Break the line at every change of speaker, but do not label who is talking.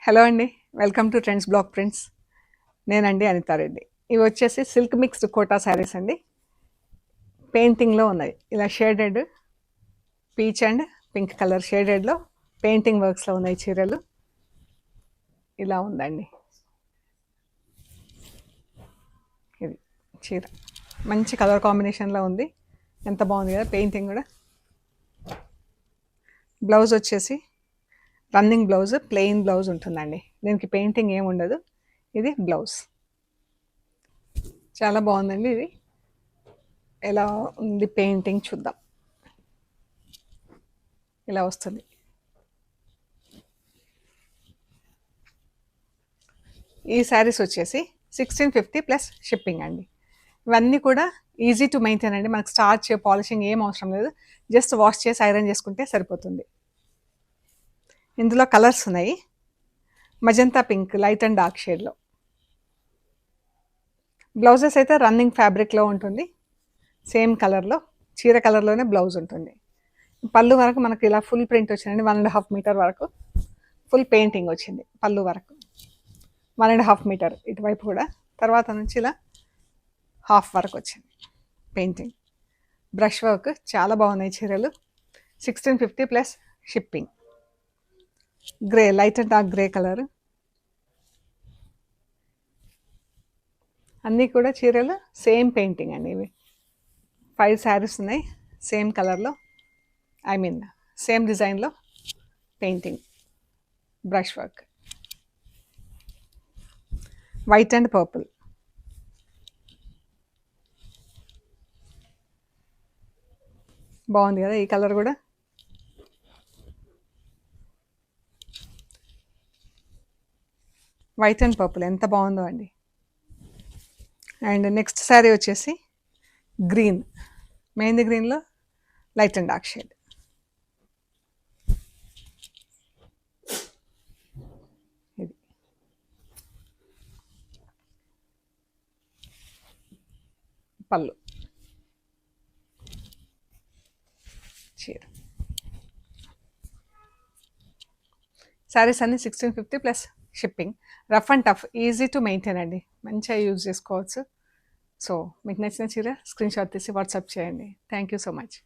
Hello అండి. Welcome to trends block prints. నేనండి అనితారెడ్డి. ఇవి వచ్చేసి సిల్క్ మిక్స్డ్ కోటా శారీస్ అండి. పెయింటింగ్లో ఉన్నాయి. ఇలా shaded peach and pink colour షేడెడ్లో పెయింటింగ్ వర్క్స్లో ఉన్నాయి చీరలు. ఇలా ఉందండి ఇది చీర. మంచి కలర్ కాంబినేషన్లో ఉంది. ఎంత బాగుంది కదా పెయింటింగ్ కూడా. బ్లౌజ్ వచ్చేసి రన్నింగ్ బ్లౌజ్, ప్లెయిన్ బ్లౌజ్ ఉంటుందండి. దీనికి పెయింటింగ్ ఏమి ఉండదు. ఇది బ్లౌజ్. చాలా బాగుందండి. ఇది ఎలా ఉంది పెయింటింగ్ చూద్దాం. ఇలా వస్తుంది. ఈ శారీస్ వచ్చేసి 1650 ప్లస్ షిప్పింగ్ అండి. ఇవన్నీ కూడా ఈజీ టు మెయింటైన్ అండి. మనకు స్టార్చ్ పాలిషింగ్ ఏం అవసరం లేదు. జస్ట్ వాష్ చేసి ఐరన్ చేసుకుంటే సరిపోతుంది. ఇందులో కలర్స్ ఉన్నాయి. Magenta pink, light and dark షేడ్లో. బ్లౌజెస్ అయితే రన్నింగ్ ఫ్యాబ్రిక్లో ఉంటుంది. సేమ్ కలర్లో, చీర కలర్లోనే బ్లౌజ్ ఉంటుంది. పళ్ళు వరకు మనకి ఇలా ఫుల్ ప్రింట్ వచ్చిందండి. 1.5 మీటర్ వరకు ఫుల్ పెయింటింగ్ వచ్చింది. పళ్ళు వరకు 1.5 మీటర్ ఇటువైపు కూడా. తర్వాత నుంచి ఇలా హాఫ్ వరకు వచ్చింది పెయింటింగ్. బ్రష్ వర్క్ చాలా బాగున్నాయి చీరలు. 1650 plus shipping. Grey, light and dark grey colour. అన్నీ కూడా చీరలు సేమ్ పెయింటింగ్ అండి. ఇవి 5 శారీస్ ఉన్నాయి సేమ్ కలర్లో, సేమ్ డిజైన్లో painting. Brush work white and purple. బాగుంది కదా ఈ కలర్ కూడా. వైట్ అండ్ పర్పుల్ ఎంత బాగుందో అండి. అండ్ నెక్స్ట్ శారీ వచ్చేసి గ్రీన్, మెహందీ గ్రీన్లో లైట్ అండ్ డార్క్ షేడ్. ఇది పళ్ళు, చీర. శారీస్ అన్ని 1650 plus shipping. Rough and tough, easy to maintain అండి. మంచిగా యూజ్ చేసుకోవచ్చు. సో మీకు నచ్చిన చీర స్క్రీన్ షాట్ తీసి వాట్సాప్ చేయండి. Thank you so much.